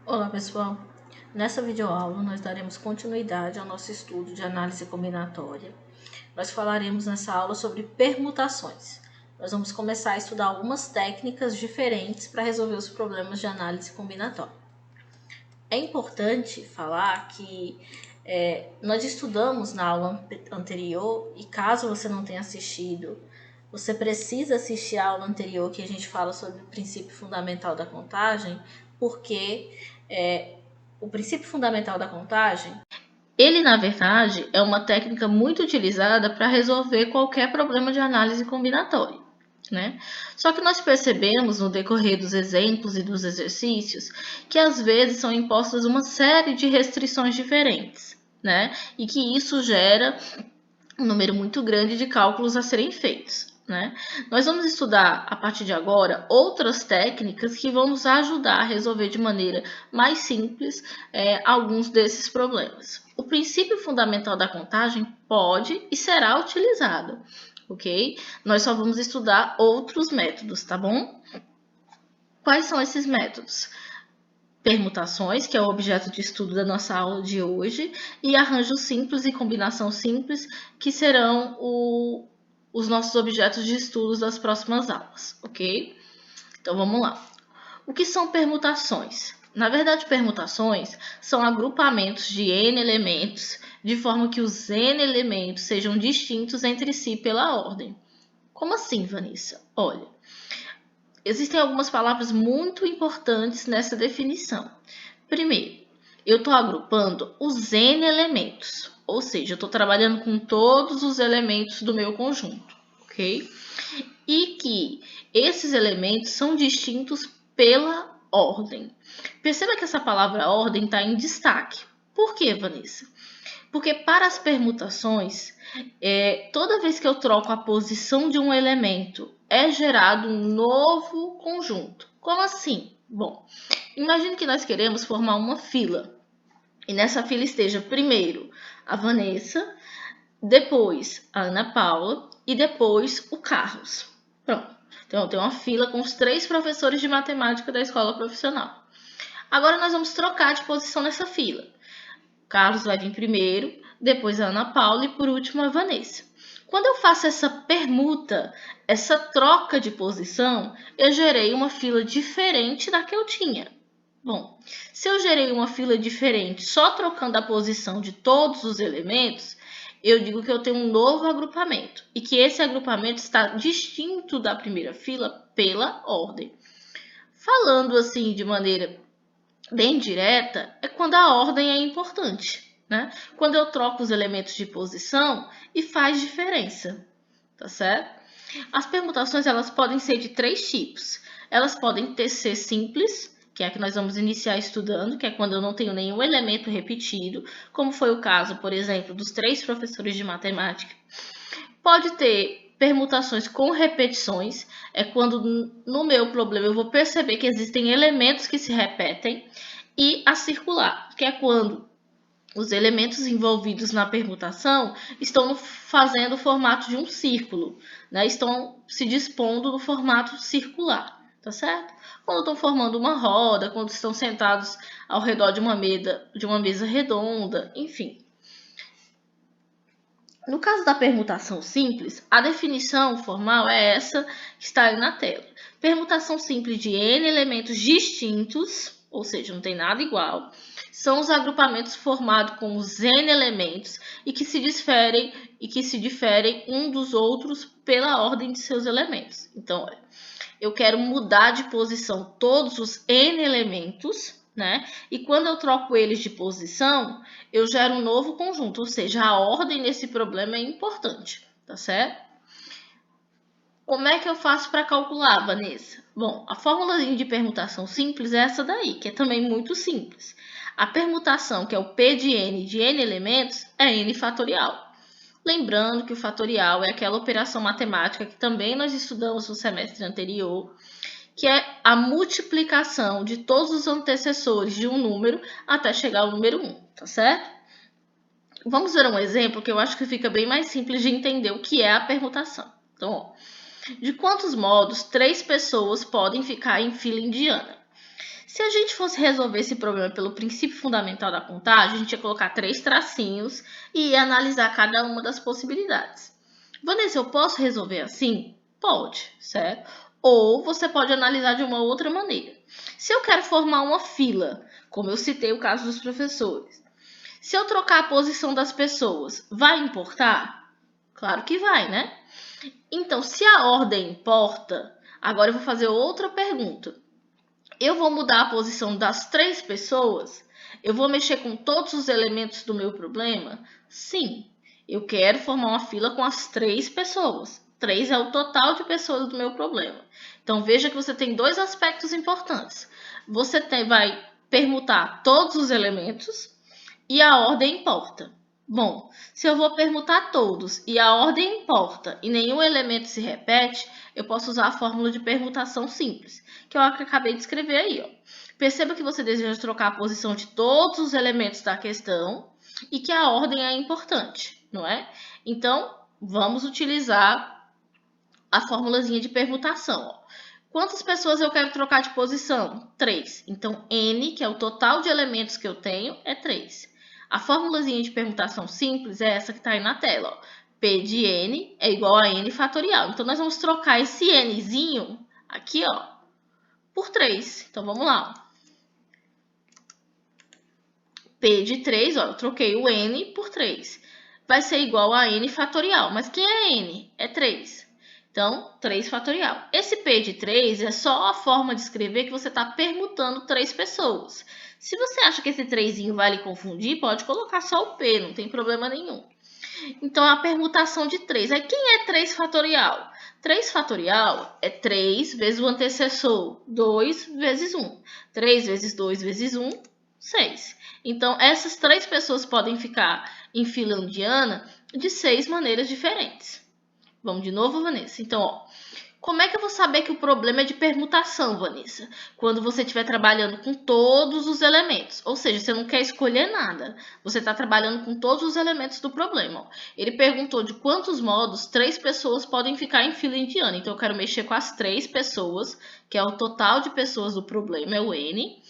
Olá pessoal, nessa videoaula nós daremos continuidade ao nosso estudo de análise combinatória. Nós falaremos nessa aula sobre permutações. Nós vamos começar a estudar algumas técnicas diferentes para resolver os problemas de análise combinatória. É importante falar que nós estudamos na aula anterior e caso você não tenha assistido, você precisa assistir a aula anterior que a gente fala sobre o princípio fundamental da contagem, porque o princípio fundamental da contagem, ele na verdade é uma técnica muito utilizada para resolver qualquer problema de análise combinatória, né? Só que nós percebemos no decorrer dos exemplos e dos exercícios que às vezes são impostas uma série de restrições diferentes, né? E que isso gera um número muito grande de cálculos a serem feitos, né? Nós vamos estudar a partir de agora outras técnicas que vão nos ajudar a resolver de maneira mais simples alguns desses problemas. O princípio fundamental da contagem pode e será utilizado, ok? Nós só vamos estudar outros métodos, tá bom? Quais são esses métodos? Permutações, que é o objeto de estudo da nossa aula de hoje, e arranjo simples e combinação simples, que serão os nossos objetos de estudo das próximas aulas, ok? Então vamos lá. O que são permutações? Na verdade, permutações são agrupamentos de N elementos, de forma que os N elementos sejam distintos entre si pela ordem. Como assim, Vanessa? Olha, existem algumas palavras muito importantes nessa definição. Primeiro, eu estou agrupando os N elementos, ou seja, eu estou trabalhando com todos os elementos do meu conjunto, ok? E que esses elementos são distintos pela ordem. Perceba que essa palavra ordem está em destaque. Por quê, Vanessa? Porque para as permutações, toda vez que eu troco a posição de um elemento, é gerado um novo conjunto. Como assim? Bom, imagine que nós queremos formar uma fila. E nessa fila esteja primeiro a Vanessa, depois a Ana Paula e depois o Carlos. Pronto. Então, eu tenho uma fila com os 3 professores de matemática da escola profissional. Agora, nós vamos trocar de posição nessa fila. O Carlos vai vir primeiro, depois a Ana Paula e por último a Vanessa. Quando eu faço essa permuta, essa troca de posição, eu gerei uma fila diferente da que eu tinha. Bom, se eu gerei uma fila diferente só trocando a posição de todos os elementos, eu digo que eu tenho um novo agrupamento e que esse agrupamento está distinto da primeira fila pela ordem. Falando assim de maneira bem direta, é quando a ordem é importante, né? Quando eu troco os elementos de posição e faz diferença, tá certo? As permutações elas podem ser de 3 tipos. Elas podem ser simples, que é a que nós vamos iniciar estudando, que é quando eu não tenho nenhum elemento repetido, como foi o caso, por exemplo, dos 3 professores de matemática. Pode ter permutações com repetições, é quando no meu problema eu vou perceber que existem elementos que se repetem, e a circular, que é quando os elementos envolvidos na permutação estão fazendo o formato de um círculo, né? Estão se dispondo no formato circular, tá certo? Quando estão formando uma roda, quando estão sentados ao redor de uma mesa redonda, enfim. No caso da permutação simples, a definição formal é essa que está aí na tela. Permutação simples de N elementos distintos, ou seja, não tem nada igual, são os agrupamentos formados com os N elementos e que se diferem um dos outros pela ordem de seus elementos. Então, olha, eu quero mudar de posição todos os N elementos, né? E quando eu troco eles de posição, eu gero um novo conjunto, ou seja, a ordem nesse problema é importante, tá certo? Como é que eu faço para calcular, Vanessa? Bom, a fórmula de permutação simples é essa daí, que é também muito simples. A permutação, que é o P de N elementos, é N fatorial. Lembrando que o fatorial é aquela operação matemática que também nós estudamos no semestre anterior, que é a multiplicação de todos os antecessores de um número até chegar ao número 1, tá certo? Vamos ver um exemplo que eu acho que fica bem mais simples de entender o que é a permutação. Então, ó, de quantos modos 3 pessoas podem ficar em fila indiana? Se a gente fosse resolver esse problema pelo princípio fundamental da contagem, a gente ia colocar 3 tracinhos e ia analisar cada uma das possibilidades. Vanessa, eu posso resolver assim? Pode, certo? Ou você pode analisar de uma outra maneira. Se eu quero formar uma fila, como eu citei o caso dos professores, se eu trocar a posição das pessoas, vai importar? Claro que vai, né? Então, se a ordem importa, agora eu vou fazer outra pergunta. Eu vou mudar a posição das 3 pessoas? Eu vou mexer com todos os elementos do meu problema? Sim, eu quero formar uma fila com as 3 pessoas. 3 é o total de pessoas do meu problema. Então, veja que você tem 2 aspectos importantes. Você vai permutar todos os elementos e a ordem importa. Bom, se eu vou permutar todos e a ordem importa e nenhum elemento se repete, eu posso usar a fórmula de permutação simples, que eu acabei de escrever aí, ó. Perceba que você deseja trocar a posição de todos os elementos da questão e que a ordem é importante, não é? Então, vamos utilizar a formulazinha de permutação, ó. Quantas pessoas eu quero trocar de posição? 3. Então, n, que é o total de elementos que eu tenho, é 3. A formulazinha de permutação simples é essa que está aí na tela, ó. P de n é igual a n fatorial. Então, nós vamos trocar esse nzinho aqui, ó, por 3. Então, vamos lá. Ó. P de 3, ó, eu troquei o n por 3. Vai ser igual a n fatorial. Mas quem é n? É 3. Então, 3 fatorial. Esse P de 3 é só a forma de escrever que você está permutando 3 pessoas. Se você acha que esse 3 vai lhe confundir, pode colocar só o P, não tem problema nenhum. Então, a permutação de 3. Aí, quem é 3 fatorial? 3 fatorial é 3 vezes o antecessor, 2 vezes 1. 3 vezes 2 vezes 1, 6. Então, essas 3 pessoas podem ficar em fila indiana de 6 maneiras diferentes. Vamos de novo, Vanessa? Então, ó, como é que eu vou saber que o problema é de permutação, Vanessa? Quando você estiver trabalhando com todos os elementos. Ou seja, você não quer escolher nada. Você está trabalhando com todos os elementos do problema. Ó. Ele perguntou de quantos modos 3 pessoas podem ficar em fila indiana. Então, eu quero mexer com as 3 pessoas, que é o total de pessoas do problema, é o N.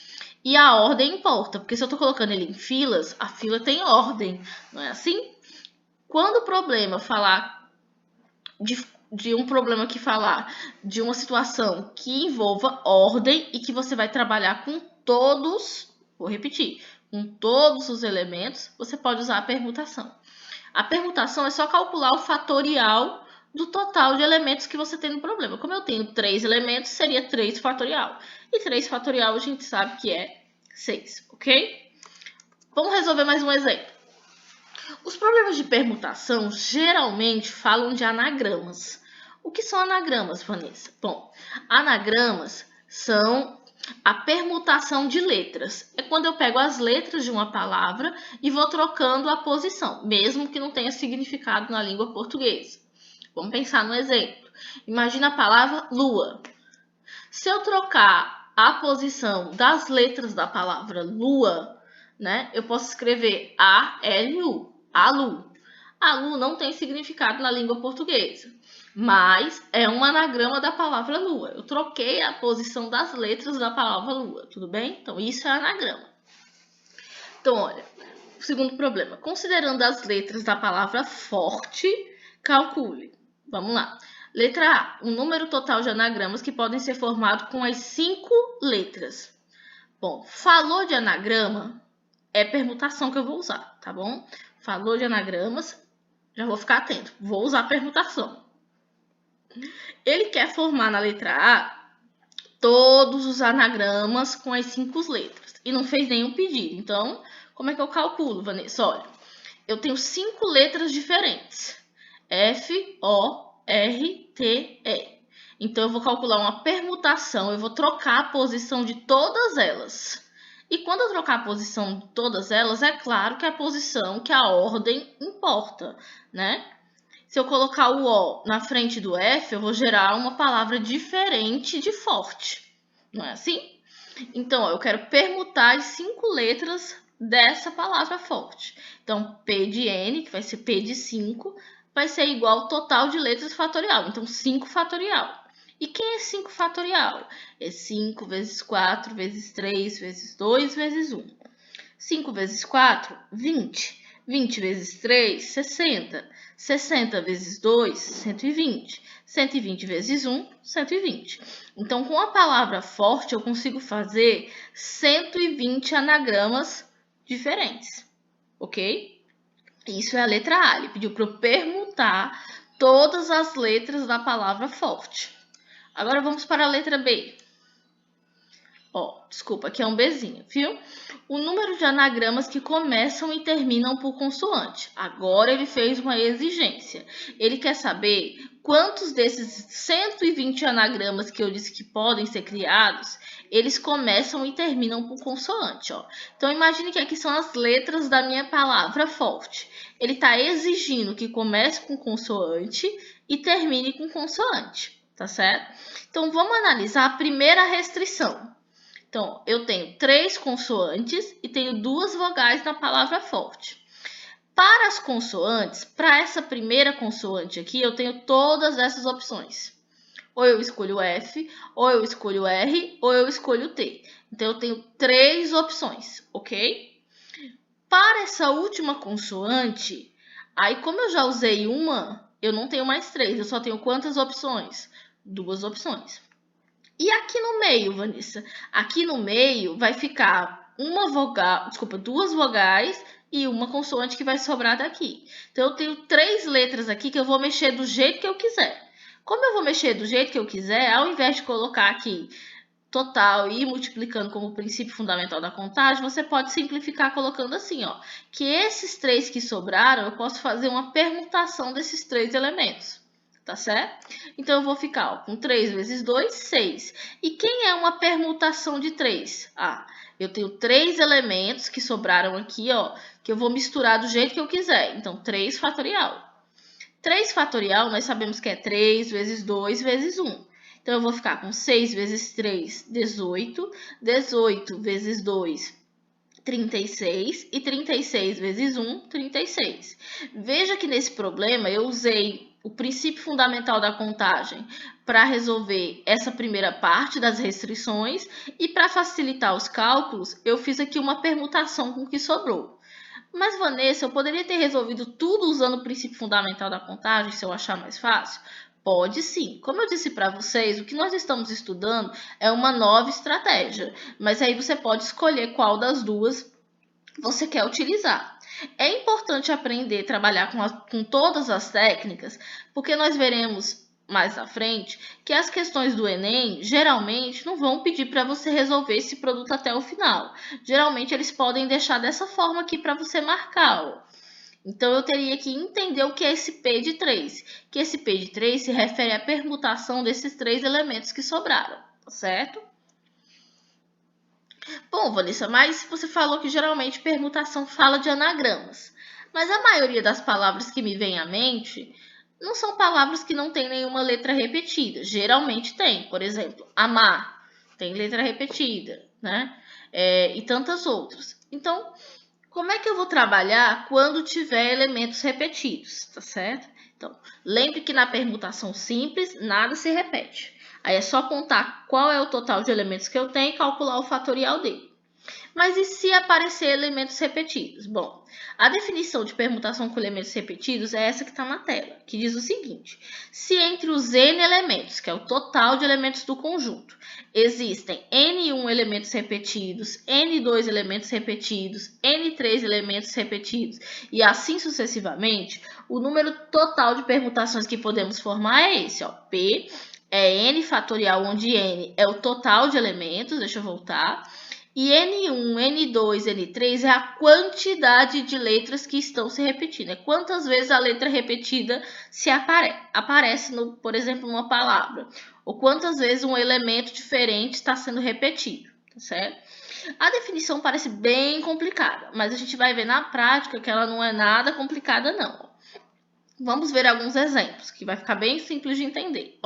E a ordem importa, porque se eu estou colocando ele em filas, a fila tem ordem, não é assim? Quando o problema falar de um problema que falar de uma situação que envolva ordem e que você vai trabalhar com todos, vou repetir, com todos os elementos, você pode usar a permutação. A permutação é só calcular o fatorial do total de elementos que você tem no problema. Como eu tenho 3 elementos, seria 3 fatorial. E 3 fatorial a gente sabe que é 6, ok? Vamos resolver mais um exemplo. Os problemas de permutação geralmente falam de anagramas. O que são anagramas, Vanessa? Bom, anagramas são a permutação de letras. É quando eu pego as letras de uma palavra e vou trocando a posição, mesmo que não tenha significado na língua portuguesa. Vamos pensar no exemplo. Imagina a palavra lua. Se eu trocar a posição das letras da palavra lua, né, eu posso escrever A-L-U. Alu. Alu não tem significado na língua portuguesa, mas é um anagrama da palavra lua. Eu troquei a posição das letras da palavra lua, tudo bem? Então, isso é anagrama. Então, olha, o segundo problema. Considerando as letras da palavra forte, calcule. Vamos lá. Letra A. O número total de anagramas que podem ser formados com as 5 letras. Bom, falou de anagrama, é permutação que eu vou usar, tá bom? Falou de anagramas, já vou ficar atento. Vou usar permutação. Ele quer formar na letra A todos os anagramas com as 5 letras. E não fez nenhum pedido. Então, como é que eu calculo, Vanessa? Olha, eu tenho 5 letras diferentes. F, O, R, T, E. Então, eu vou calcular uma permutação. Eu vou trocar a posição de todas elas. E quando eu trocar a posição de todas elas, é claro que a posição, que a ordem importa, né? Se eu colocar o O na frente do F, eu vou gerar uma palavra diferente de forte, não é assim? Então, ó, eu quero permutar as 5 letras dessa palavra forte. Então, P de N, que vai ser P de 5, vai ser igual ao total de letras fatorial. Então, 5 fatorial. E quem é 5 fatorial? É 5 vezes 4 vezes 3 vezes 2 vezes 1. 5 vezes 4, 20. 20 vezes 3, 60. 60 vezes 2, 120. 120 vezes 1, 120. Então, com a palavra forte, eu consigo fazer 120 anagramas diferentes, ok? Isso é a letra A. Ele pediu para eu permutar todas as letras da palavra forte. Agora vamos para a letra B. Desculpa, aqui é um Bzinho, viu? O número de anagramas que começam e terminam por consoante. Agora ele fez uma exigência. Ele quer saber quantos desses 120 anagramas que eu disse que podem ser criados, eles começam e terminam por consoante, ó. Então, imagine que aqui são as letras da minha palavra forte. Ele está exigindo que comece com consoante e termine com consoante, tá certo? Então, vamos analisar a primeira restrição. Então, eu tenho 3 consoantes e tenho 2 vogais na palavra forte. Para as consoantes, para essa primeira consoante aqui, eu tenho todas essas opções. Ou eu escolho F, ou eu escolho R, ou eu escolho T. Então, eu tenho 3 opções, ok? Para essa última consoante, aí como eu já usei uma, eu não tenho mais 3. Eu só tenho quantas opções? 2 opções. E aqui no meio, Vanessa? Aqui no meio vai ficar duas vogais e uma consoante que vai sobrar daqui. Então, eu tenho 3 letras aqui que eu vou mexer do jeito que eu quiser. Como eu vou mexer do jeito que eu quiser, ao invés de colocar aqui total e ir multiplicando como princípio fundamental da contagem, você pode simplificar colocando assim, ó, que esses 3 que sobraram, eu posso fazer uma permutação desses 3 elementos. Tá certo? Então, eu vou ficar ó, com 3 vezes 2, 6. E quem é uma permutação de 3? Eu tenho 3 elementos que sobraram aqui, ó, que eu vou misturar do jeito que eu quiser. Então, 3 fatorial. 3 fatorial, nós sabemos que é 3 vezes 2 vezes 1. Então, eu vou ficar com 6 vezes 3, 18. 18 vezes 2, 36. E 36 vezes 1, 36. Veja que nesse problema eu usei o princípio fundamental da contagem para resolver essa primeira parte das restrições e para facilitar os cálculos, eu fiz aqui uma permutação com o que sobrou. Mas, Vanessa, eu poderia ter resolvido tudo usando o princípio fundamental da contagem, se eu achar mais fácil? Pode sim. Como eu disse para vocês, o que nós estamos estudando é uma nova estratégia, mas aí você pode escolher qual das duas você quer utilizar. É importante aprender a trabalhar com todas as técnicas, porque nós veremos mais à frente que as questões do Enem geralmente não vão pedir para você resolver esse produto até o final. Geralmente eles podem deixar dessa forma aqui para você marcar. Ó. Então eu teria que entender o que é esse P de 3, que esse P de 3 se refere à permutação desses 3 elementos que sobraram, tá certo? Bom, Vanessa, mas você falou que geralmente permutação fala de anagramas. Mas a maioria das palavras que me vem à mente não são palavras que não têm nenhuma letra repetida. Geralmente tem, por exemplo, amar tem letra repetida, né? E tantas outras. Então, como é que eu vou trabalhar quando tiver elementos repetidos, tá certo? Então, lembre que na permutação simples, nada se repete. Aí é só contar qual é o total de elementos que eu tenho e calcular o fatorial dele. Mas e se aparecer elementos repetidos? Bom, a definição de permutação com elementos repetidos é essa que está na tela, que diz o seguinte: se entre os n elementos, que é o total de elementos do conjunto, existem n1 elementos repetidos, n2 elementos repetidos, n3 elementos repetidos e assim sucessivamente, o número total de permutações que podemos formar é esse, ó, P é n fatorial, onde n é o total de elementos, deixa eu voltar, e N1, N2, N3 é a quantidade de letras que estão se repetindo. É quantas vezes a letra repetida se aparece, por exemplo, numa palavra. Ou quantas vezes um elemento diferente está sendo repetido, tá certo? A definição parece bem complicada, mas a gente vai ver na prática que ela não é nada complicada, não. Vamos ver alguns exemplos, que vai ficar bem simples de entender.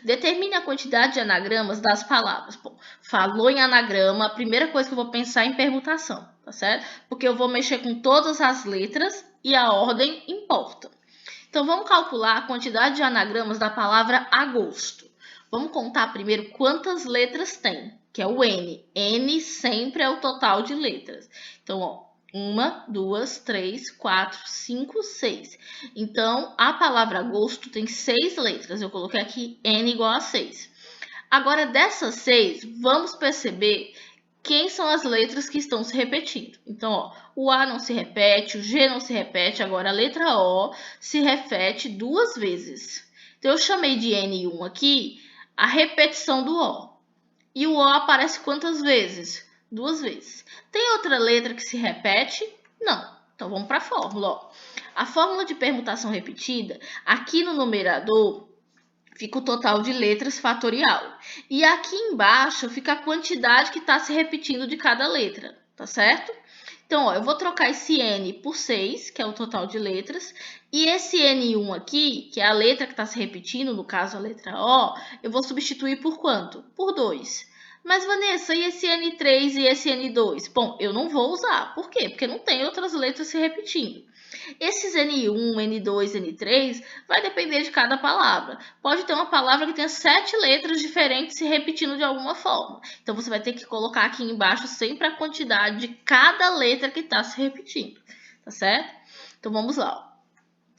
Determine a quantidade de anagramas das palavras. Falou em anagrama, a primeira coisa que eu vou pensar é em permutação, tá certo? Porque eu vou mexer com todas as letras e a ordem importa. Então, vamos calcular a quantidade de anagramas da palavra agosto. Vamos contar primeiro quantas letras tem, que é o N. N sempre é o total de letras. Então, ó, 1, 2, 3, 4, 5, 6. Então, a palavra gosto tem 6 letras. Eu coloquei aqui N igual a 6. Agora, dessas 6, vamos perceber quem são as letras que estão se repetindo. Então, ó, o A não se repete, o G não se repete, agora a letra O se repete 2 vezes. Então, eu chamei de N1 aqui a repetição do O. E o O aparece quantas vezes? 2 vezes. Tem outra letra que se repete? Não. Então, vamos para a fórmula. Ó. A fórmula de permutação repetida, aqui no numerador, fica o total de letras fatorial. E aqui embaixo fica a quantidade que está se repetindo de cada letra, tá certo? Então, ó, eu vou trocar esse N por 6, que é o total de letras, e esse N1 aqui, que é a letra que está se repetindo, no caso a letra O, eu vou substituir por quanto? Por 2. Mas, Vanessa, e esse N3 e esse N2? Bom, eu não vou usar. Por quê? Porque não tem outras letras se repetindo. Esses N1, N2, N3 vai depender de cada palavra. Pode ter uma palavra que tenha 7 letras diferentes se repetindo de alguma forma. Então, você vai ter que colocar aqui embaixo sempre a quantidade de cada letra que está se repetindo. Tá certo? Então, vamos lá. Ó.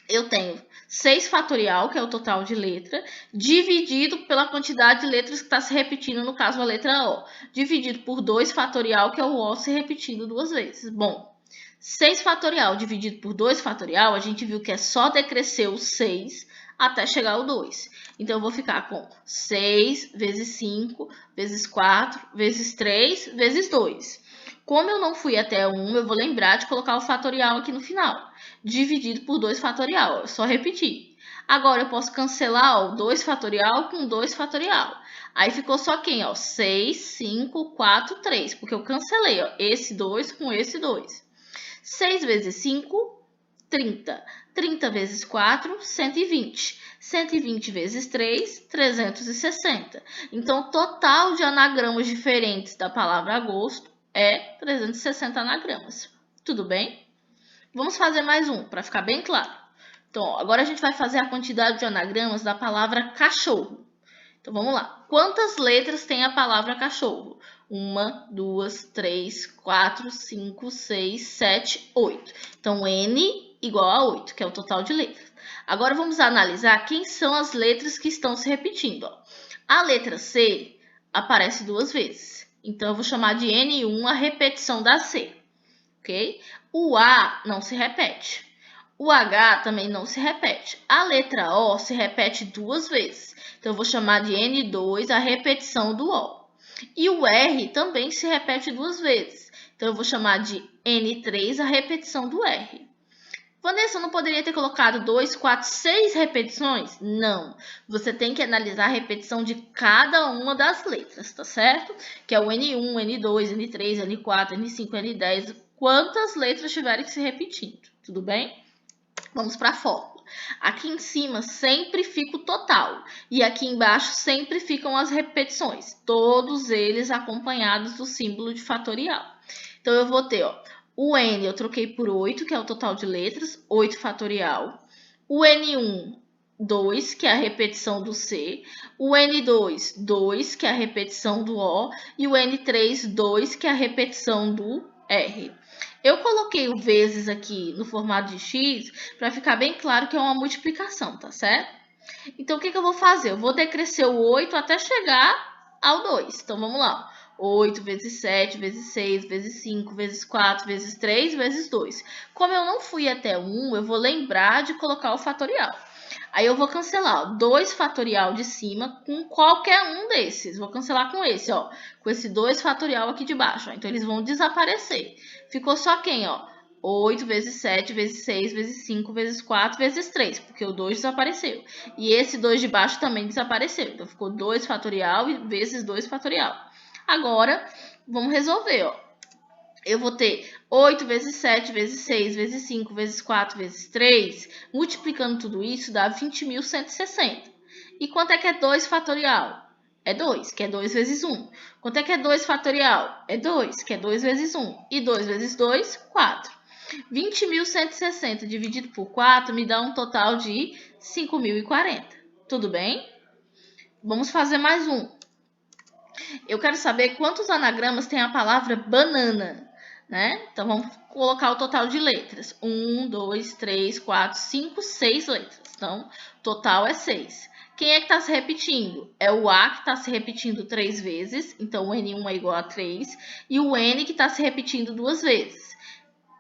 Eu tenho 6 fatorial, que é o total de letra, dividido pela quantidade de letras que está se repetindo, no caso a letra O. Dividido por 2 fatorial, que é o O se repetindo 2 vezes. Bom, 6 fatorial dividido por 2 fatorial, a gente viu que é só decrescer o 6 até chegar ao 2. Então, eu vou ficar com 6 vezes 5, vezes 4, vezes 3, vezes 2. Como eu não fui até 1, eu vou lembrar de colocar o fatorial aqui no final. Dividido por 2 fatorial, é só repetir. Agora, eu posso cancelar o 2 fatorial com 2 fatorial. Aí ficou só quem? Ó, 6, 5, 4, 3. Porque eu cancelei ó, esse 2 com esse 2. 6 vezes 5, 30. 30 vezes 4, 120. 120 vezes 3, 360. Então, o total de anagramas diferentes da palavra agosto é 360 anagramas. Tudo bem? Vamos fazer mais um, para ficar bem claro. Então, ó, agora a gente vai fazer a quantidade de anagramas da palavra cachorro. Então, vamos lá. Quantas letras tem a palavra cachorro? 1, 2, 3, 4, 5, 6, 7, 8. Então, N igual a 8, que é o total de letras. Agora, vamos analisar quem são as letras que estão se repetindo. Ó. A letra C aparece 2 vezes. Então, eu vou chamar de N1 a repetição da C. Ok? O A não se repete. O H também não se repete. A letra O se repete 2 vezes. Então, eu vou chamar de N2 a repetição do O. E o R também se repete 2 vezes. Então, eu vou chamar de N3 a repetição do R. Vanessa, eu não poderia ter colocado 2, 4, 6 repetições? Não. Você tem que analisar a repetição de cada uma das letras, tá certo? Que é o N1, N2, N3, N4, N5, N10. Quantas letras tiverem se repetindo, tudo bem? Vamos para a fórmula. Aqui em cima sempre fica o total. E aqui embaixo sempre ficam as repetições. Todos eles acompanhados do símbolo de fatorial. Então, eu vou ter, ó. O N eu troquei por 8, que é o total de letras, 8 fatorial. O N1, 2, que é a repetição do C. O N2, 2, que é a repetição do O. E o N3, 2, que é a repetição do R. Eu coloquei o vezes aqui no formato de X para ficar bem claro que é uma multiplicação, tá certo? Então, o que eu vou fazer? Eu vou decrescer o 8 até chegar ao 2. Então, vamos lá. 8 vezes 7, vezes 6, vezes 5, vezes 4, vezes 3, vezes 2. Como eu não fui até 1, eu vou lembrar de colocar o fatorial. Aí eu vou cancelar ó, 2 fatorial de cima com qualquer um desses. Vou cancelar com esse, ó. Com esse 2 fatorial aqui de baixo. Ó. Então, eles vão desaparecer. Ficou só quem, ó? 8 vezes 7, vezes 6, vezes 5, vezes 4, vezes 3. Porque o 2 desapareceu. E esse 2 de baixo também desapareceu. Então, ficou 2 fatorial vezes 2 fatorial. Agora, vamos resolver, ó. Eu vou ter 8 vezes 7, vezes 6, vezes 5, vezes 4, vezes 3. Multiplicando tudo isso, dá 20.160. E quanto é que é 2 fatorial? É 2, que é 2 vezes 1. Quanto é que é 2 fatorial? É 2, que é 2 vezes 1. E 2 vezes 2, 4. 20.160 dividido por 4 me dá um total de 5.040. Tudo bem? Vamos fazer mais um. Eu quero saber quantos anagramas tem a palavra banana, né? Então, vamos colocar o total de letras. 1, 2, 3, 4, 5, 6 letras. Então, o total é 6. Quem é que está se repetindo? É o A que está se repetindo 3 vezes. Então, o N1 é igual a 3. E o N que está se repetindo 2 vezes.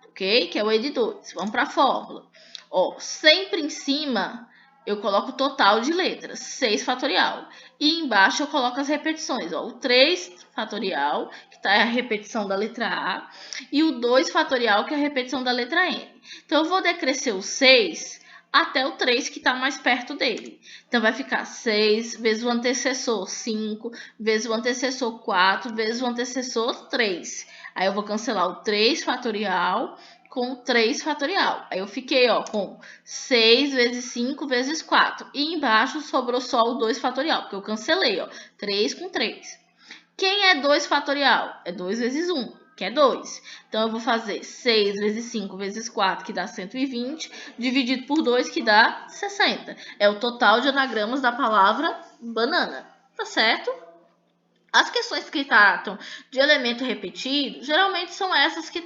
Ok? Que é o N2. Vamos para a fórmula. Ó, sempre em cima eu coloco o total de letras, 6 fatorial. E embaixo eu coloco as repetições. Ó, o 3 fatorial, que tá a repetição da letra A, e o 2 fatorial, que é a repetição da letra N. Então, eu vou decrescer o 6 até o 3, que está mais perto dele. Então, vai ficar 6 vezes o antecessor 5, vezes o antecessor 4, vezes o antecessor 3. Aí, eu vou cancelar o 3 fatorial com 3 fatorial. Aí eu fiquei, ó, com 6 vezes 5 vezes 4. E embaixo sobrou só o 2 fatorial, porque eu cancelei, ó, 3 com 3. Quem é 2 fatorial? É 2 vezes 1, que é 2. Então, eu vou fazer 6 vezes 5 vezes 4, que dá 120, dividido por 2, que dá 60. É o total de anagramas da palavra banana, tá certo? As questões que tratam de elemento repetido, geralmente são essas que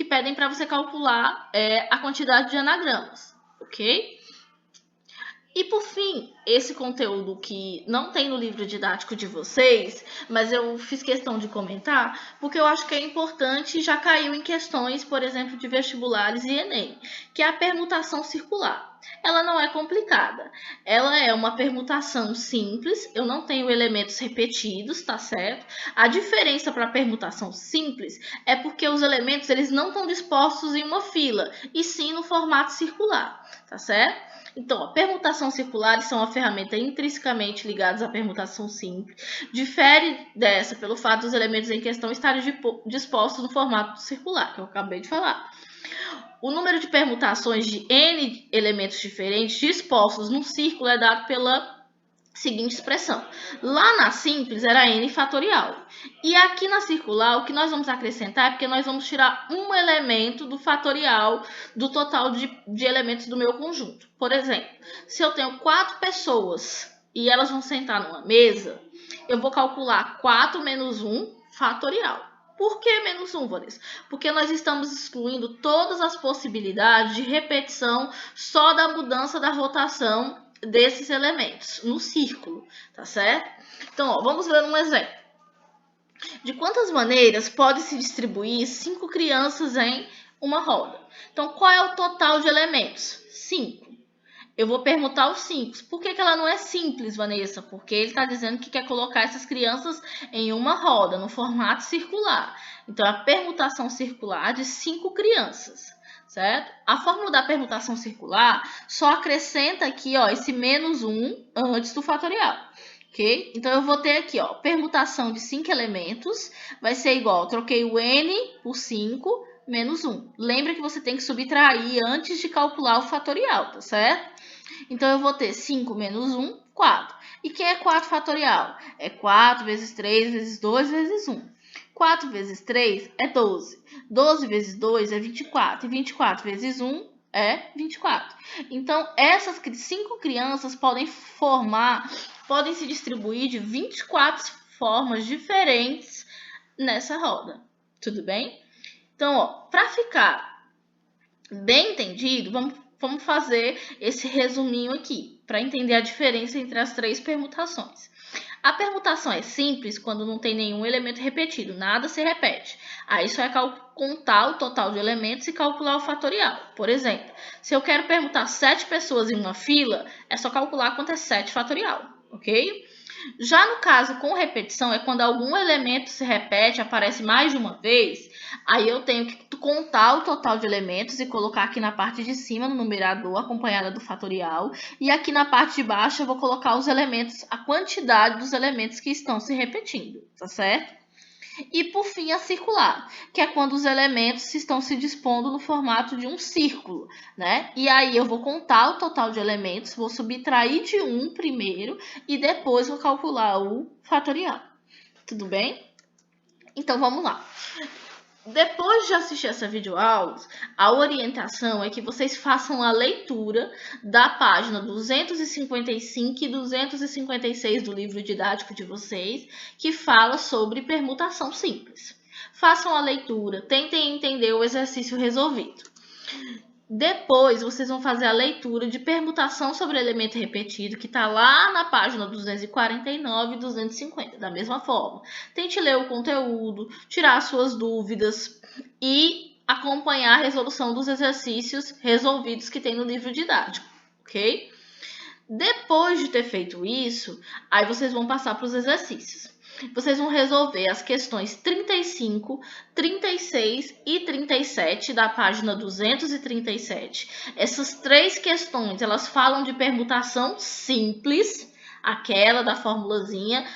pedem para você calcular a quantidade de anagramas, ok? E por fim, esse conteúdo que não tem no livro didático de vocês, mas eu fiz questão de comentar, porque eu acho que é importante e já caiu em questões, por exemplo, de vestibulares e Enem, que é a permutação circular. Ela não é complicada, ela é uma permutação simples, eu não tenho elementos repetidos, tá certo? A diferença para a permutação simples é porque os elementos eles não estão dispostos em uma fila, e sim no formato circular, tá certo? Então, a permutação circular são uma ferramenta intrinsecamente ligadas à permutação simples. Difere dessa pelo fato dos elementos em questão estarem dispostos no formato circular, que eu acabei de falar. O número de permutações de N elementos diferentes dispostos num círculo é dado pela seguinte expressão. Lá na simples era N fatorial. E aqui na circular, o que nós vamos acrescentar é porque nós vamos tirar um elemento do fatorial do total de elementos do meu conjunto. Por exemplo, se eu tenho 4 pessoas e elas vão sentar numa mesa, eu vou calcular 4 menos 1 fatorial. Por que menos 1, Vanessa? Porque nós estamos excluindo todas as possibilidades de repetição só da mudança da rotação desses elementos no círculo, tá certo? Então, ó, vamos ver um exemplo. De quantas maneiras pode se distribuir 5 crianças em uma roda? Então, qual é o total de elementos? 5. Eu vou permutar os 5. Por que ela não é simples, Vanessa? Porque ele está dizendo que quer colocar essas crianças em uma roda, no formato circular. Então, a permutação circular de 5 crianças. Certo? A fórmula da permutação circular só acrescenta aqui, ó, esse menos 1 antes do fatorial, ok? Então, eu vou ter aqui, ó, permutação de 5 elementos, vai ser igual, troquei o N por 5, menos 1. Lembra que você tem que subtrair antes de calcular o fatorial, tá certo? Então, eu vou ter 5 menos 1, 4. E quem é 4 fatorial? É 4 vezes 3 vezes 2 vezes 1. 4 vezes 3 é 12. 12 vezes 2 é 24. E 24 vezes 1 é 24. Então, essas 5 crianças podem se distribuir de 24 formas diferentes nessa roda. Tudo bem? Então, para ficar bem entendido, vamos fazer esse resuminho aqui, para entender a diferença entre as 3 permutações. A permutação é simples quando não tem nenhum elemento repetido, nada se repete. Aí só é contar o total de elementos e calcular o fatorial. Por exemplo, se eu quero permutar 7 pessoas em uma fila, é só calcular quanto é 7 fatorial, ok? Já no caso com repetição, é quando algum elemento se repete, aparece mais de uma vez, aí eu tenho que contar o total de elementos e colocar aqui na parte de cima, no numerador, acompanhada do fatorial. E aqui na parte de baixo eu vou colocar os elementos, a quantidade dos elementos que estão se repetindo, tá certo? E por fim a circular, que é quando os elementos estão se dispondo no formato de um círculo, né? E aí eu vou contar o total de elementos, vou subtrair de 1 primeiro e depois vou calcular o fatorial. Tudo bem? Então vamos lá. Depois de assistir essa videoaula, a orientação é que vocês façam a leitura da página 255 e 256 do livro didático de vocês, que fala sobre permutação simples. Façam a leitura, tentem entender o exercício resolvido. Depois, vocês vão fazer a leitura de permutação sobre elemento repetido, que está lá na página 249 e 250, da mesma forma. Tente ler o conteúdo, tirar suas dúvidas e acompanhar a resolução dos exercícios resolvidos que tem no livro didático, ok? Depois de ter feito isso, aí vocês vão passar para os exercícios. Vocês vão resolver as questões 35, 36 e 37 da página 237. Essas três questões, elas falam de permutação simples, aquela da formulazinha,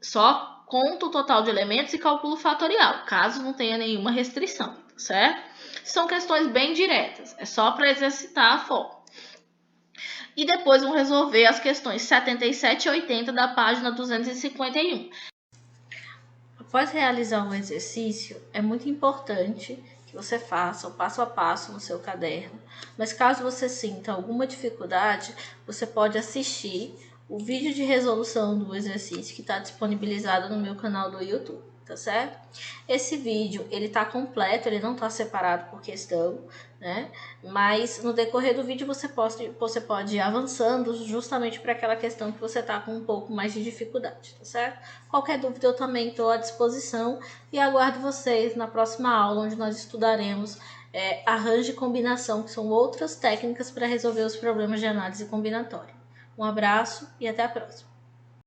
só conta o total de elementos e cálculo fatorial, caso não tenha nenhuma restrição, certo? São questões bem diretas, é só para exercitar a forma. E depois vão resolver as questões 77 e 80 da página 251. Após realizar um exercício, é muito importante que você faça o passo a passo no seu caderno, mas caso você sinta alguma dificuldade, você pode assistir o vídeo de resolução do exercício que está disponibilizado no meu canal do YouTube, tá certo? Esse vídeo, ele tá completo, ele não tá separado por questão, né? Mas no decorrer do vídeo você pode ir avançando justamente para aquela questão que você tá com um pouco mais de dificuldade, tá certo? Qualquer dúvida eu também estou à disposição e aguardo vocês na próxima aula, onde nós estudaremos arranjo e combinação, que são outras técnicas para resolver os problemas de análise combinatória. Um abraço e até a próxima.